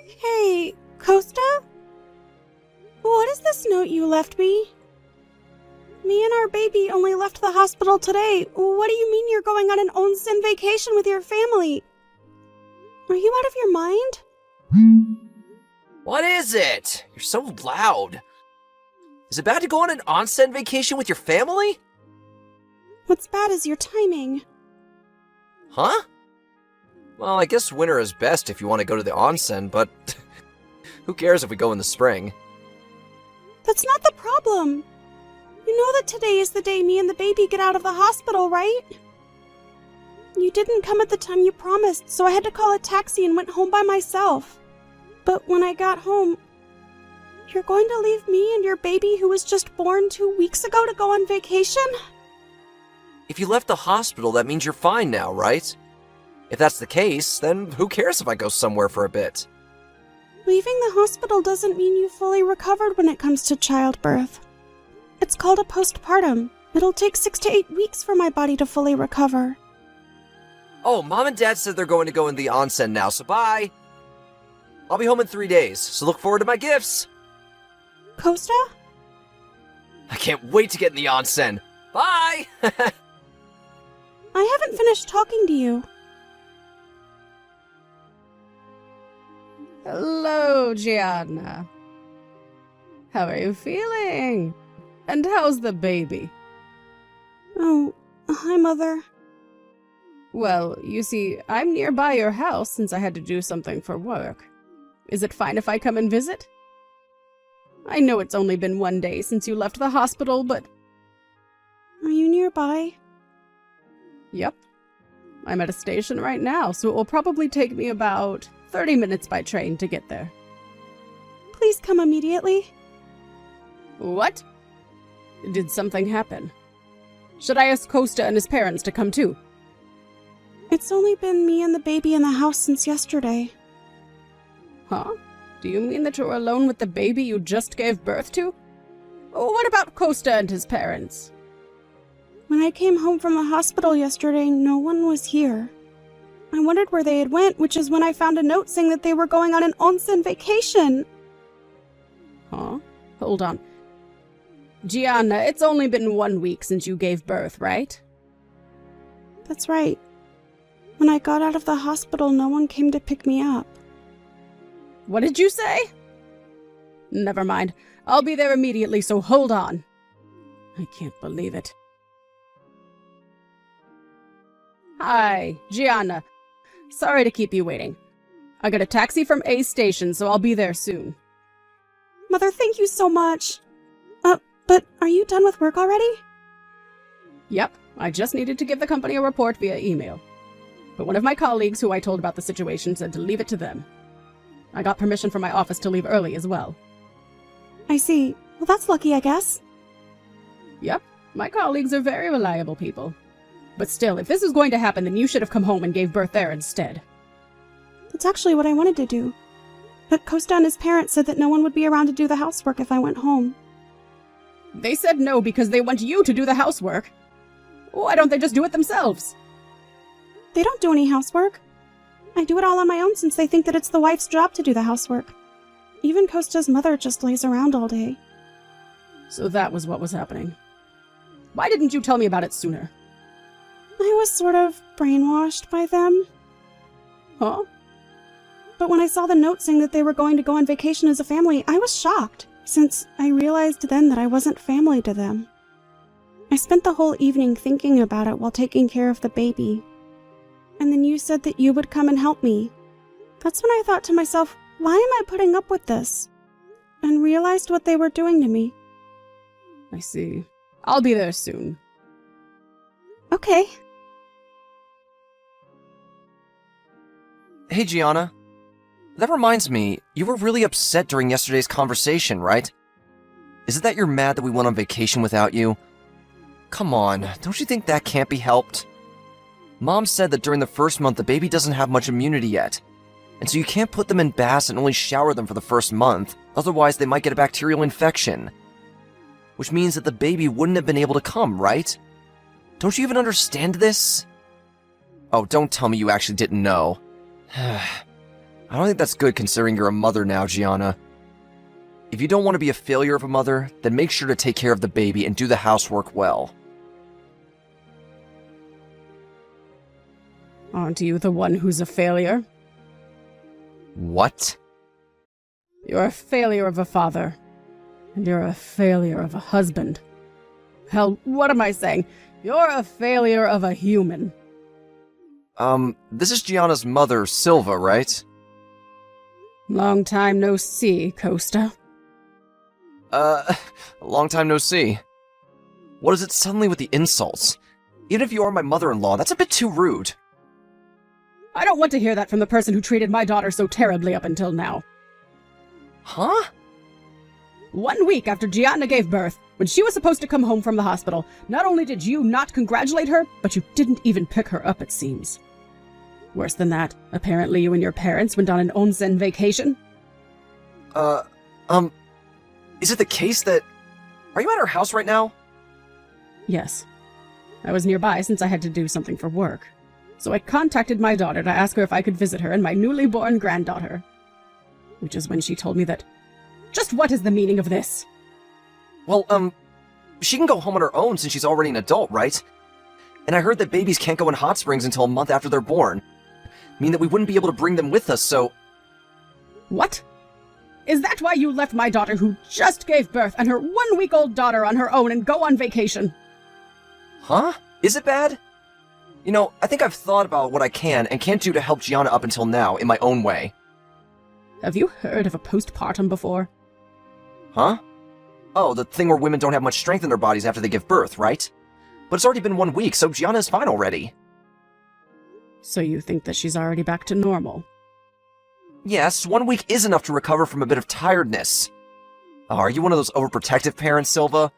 Hey, Costa? What is this note you left me? Me and our baby only left the hospital today. What do you mean you're going on an onsen vacation with your family? Are you out of your mind? What is it? You're so loud. Is it bad to go on an onsen vacation with your family? What's bad is your timing. Huh? Well, I guess winter is best if you want to go to the onsen, but who cares if we go in the spring? That's not the problem. You know that today is the day me and the baby get out of the hospital, right? You didn't come at the time you promised, so I had to call a taxi and went home by myself. But when I got home, you're going to leave me and your baby who was just born 2 weeks ago to go on vacation? If you left the hospital, that means you're fine now, right? If that's the case, then who cares if I go somewhere for a bit? Leaving the hospital doesn't mean you fully recovered when it comes to childbirth. It's called a postpartum. It'll take 6 to 8 weeks for my body to fully recover. Oh, Mom and Dad said they're going to go in the onsen now, so bye! I'll be home in 3 days, so look forward to my gifts! Costa? I can't wait to get in the onsen! Bye! I haven't finished talking to you. Hello, Gianna. How are you feeling? And how's the baby? Oh, hi, Mother. Well, you see, I'm nearby your house since I had to do something for work. Is it fine if I come and visit? I know it's only been 1 day since you left the hospital, but... Are you nearby? Yep. I'm at a station right now, so it will probably take me about 30 minutes by train to get there. Please come immediately. What? Did something happen? Should I ask Costa and his parents to come too? It's only been me and the baby in the house since yesterday. Huh? Do you mean that you're alone with the baby you just gave birth to? What about Costa and his parents? When I came home from the hospital yesterday, no one was here. I wondered where they had went, which is when I found a note saying that they were going on an onsen vacation. Huh? Hold on. Gianna, it's only been 1 week since you gave birth, right? That's right. When I got out of the hospital, no one came to pick me up. What did you say? Never mind. I'll be there immediately, so hold on. I can't believe it. Hi, Gianna. Sorry to keep you waiting. I got a taxi from A station, so I'll be there soon. Mother, thank you so much. But are you done with work already? Yep, I just needed to give the company a report via email. But one of my colleagues who I told about the situation said to leave it to them. I got permission from my office to leave early as well. I see. Well, that's lucky, I guess. Yep, my colleagues are very reliable people. But still, if this is going to happen, then you should have come home and gave birth there instead. That's actually what I wanted to do. But Costa and his parents said that no one would be around to do the housework if I went home. They said no because they want you to do the housework. Why don't they just do it themselves? They don't do any housework. I do it all on my own since they think that it's the wife's job to do the housework. Even Costa's mother just lays around all day. So that was what was happening. Why didn't you tell me about it sooner? I was sort of brainwashed by them. Huh? But when I saw the note saying that they were going to go on vacation as a family, I was shocked, since I realized then that I wasn't family to them. I spent the whole evening thinking about it while taking care of the baby. And then you said that you would come and help me. That's when I thought to myself, why am I putting up with this? And realized what they were doing to me. I see. I'll be there soon. Okay. Hey, Gianna. That reminds me, you were really upset during yesterday's conversation, right? Is it that you're mad that we went on vacation without you? Come on, don't you think that can't be helped? Mom said that during the first month the baby doesn't have much immunity yet, and so you can't put them in baths and only shower them for the first month, otherwise they might get a bacterial infection. Which means that the baby wouldn't have been able to come, right? Don't you even understand this? Oh, don't tell me you actually didn't know. I don't think that's good considering you're a mother now, Gianna. If you don't want to be a failure of a mother, then make sure to take care of the baby and do the housework well. Aren't you the one who's a failure? What? You're a failure of a father. And you're a failure of a husband. Hell, what am I saying? You're a failure of a human. This is Gianna's mother, Silva, right? Long time no see, Costa. Long time no see. What is it suddenly with the insults? Even if you are my mother-in-law, that's a bit too rude. I don't want to hear that from the person who treated my daughter so terribly up until now. Huh? 1 week after Gianna gave birth, when she was supposed to come home from the hospital, not only did you not congratulate her, but you didn't even pick her up, it seems. Worse than that, apparently you and your parents went on an onsen vacation. Is it the case that... Are you at her house right now? Yes. I was nearby since I had to do something for work. So I contacted my daughter to ask her if I could visit her and my newly born granddaughter. Which is when she told me that... Just what is the meaning of this? Well, she can go home on her own since she's already an adult, right? And I heard that babies can't go in hot springs until a month after they're born. Mean that we wouldn't be able to bring them with us, so... What? Is that why you left my daughter who just gave birth and her 1-week-old daughter on her own and go on vacation? Huh? Is it bad? You know, I think I've thought about what I can and can't do to help Gianna up until now in my own way. Have you heard of a postpartum before? Huh? Oh, the thing where women don't have much strength in their bodies after they give birth, right? But it's already been 1 week, so Gianna's fine already. So you think that she's already back to normal? Yes, 1 week is enough to recover from a bit of tiredness. Oh, are you one of those overprotective parents, Silva?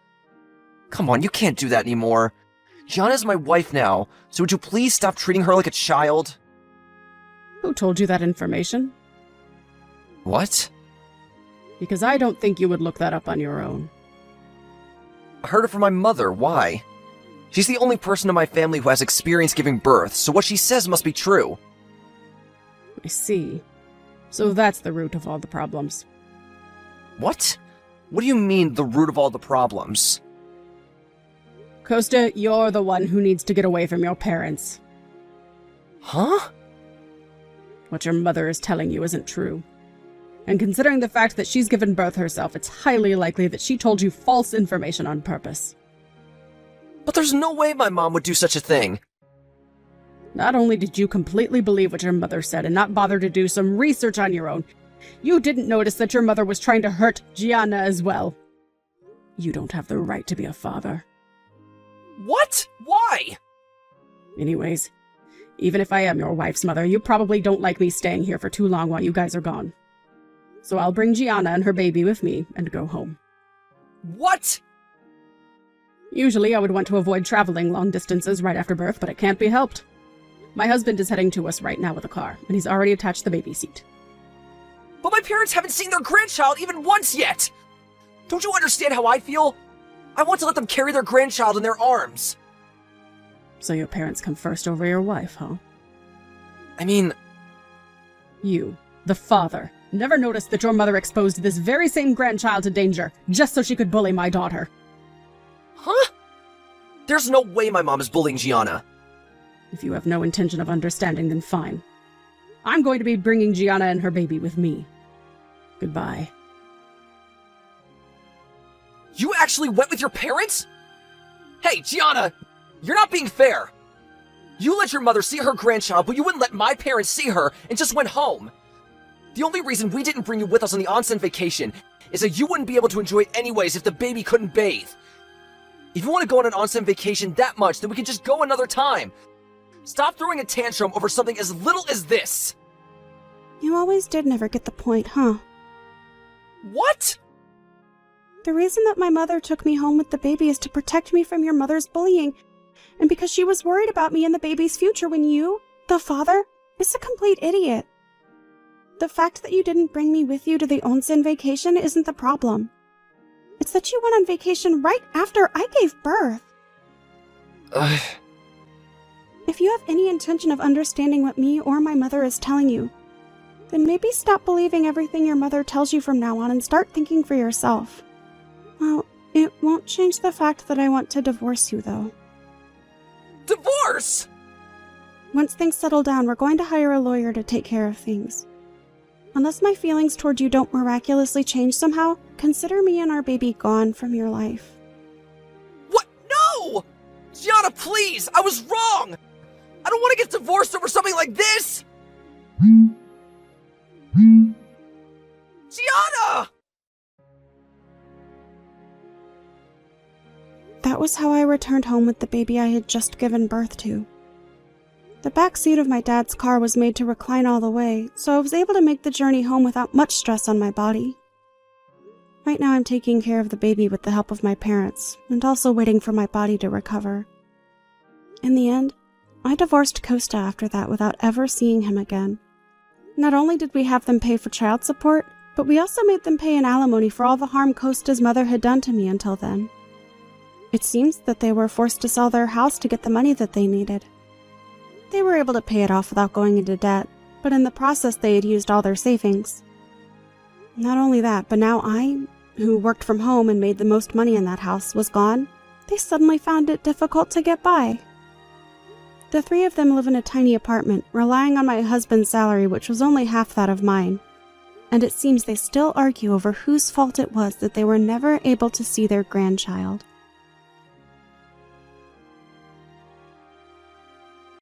Come on, you can't do that anymore. Gianna's my wife now, so would you please stop treating her like a child? Who told you that information? What? Because I don't think you would look that up on your own. I heard it from my mother. Why? She's the only person in my family who has experience giving birth, so what she says must be true. I see. So that's the root of all the problems. What? What do you mean, the root of all the problems? Costa, you're the one who needs to get away from your parents. Huh? What your mother is telling you isn't true. And considering the fact that she's given birth herself, it's highly likely that she told you false information on purpose. But there's no way my mom would do such a thing. Not only did you completely believe what your mother said and not bother to do some research on your own, you didn't notice that your mother was trying to hurt Gianna as well. You don't have the right to be a father. What? Why? Anyways, even if I am your wife's mother, you probably don't like me staying here for too long while you guys are gone. So I'll bring Gianna and her baby with me and go home. What? Usually I would want to avoid traveling long distances right after birth, but it can't be helped. My husband is heading to us right now with a car, and he's already attached the baby seat. But my parents haven't seen their grandchild even once yet! Don't you understand how I feel? I want to let them carry their grandchild in their arms. So your parents come first over your wife, huh? I mean... You, the father, never noticed that your mother exposed this very same grandchild to danger, just so she could bully my daughter. Huh? There's no way my mom is bullying Gianna. If you have no intention of understanding, then fine. I'm going to be bringing Gianna and her baby with me. Goodbye. You actually went with your parents? Hey, Gianna! You're not being fair! You let your mother see her grandchild, but you wouldn't let my parents see her and just went home. The only reason we didn't bring you with us on the onsen vacation is that you wouldn't be able to enjoy it anyways if the baby couldn't bathe. If you want to go on an onsen vacation that much, then we can just go another time. Stop throwing a tantrum over something as little as this! You always did never get the point, huh? What? The reason that my mother took me home with the baby is to protect me from your mother's bullying, and because she was worried about me and the baby's future when you, the father, is a complete idiot. The fact that you didn't bring me with you to the onsen vacation isn't the problem. It's that you went on vacation right after I gave birth. If you have any intention of understanding what me or my mother is telling you, Then maybe stop believing everything your mother tells you from now on and start thinking for yourself. Well, it won't change the fact that I want to divorce you, though. Divorce? Once things settle down, we're going to hire a lawyer to take care of things. Unless my feelings toward you don't miraculously change somehow, consider me and our baby gone from your life. What? No! Gianna, please! I was wrong! I don't want to get divorced over something like this! Gianna! That was how I returned home with the baby I had just given birth to. The back seat of my dad's car was made to recline all the way, so I was able to make the journey home without much stress on my body. Right now I'm taking care of the baby with the help of my parents, and also waiting for my body to recover. In the end, I divorced Costa after that without ever seeing him again. Not only did we have them pay for child support, but we also made them pay an alimony for all the harm Costa's mother had done to me until then. It seems that they were forced to sell their house to get the money that they needed. They were able to pay it off without going into debt, but in the process they had used all their savings. Not only that, but now I, who worked from home and made the most money in that house, was gone. They suddenly found it difficult to get by. The three of them live in a tiny apartment, relying on my husband's salary, which was only half that of mine. And it seems they still argue over whose fault it was that they were never able to see their grandchild.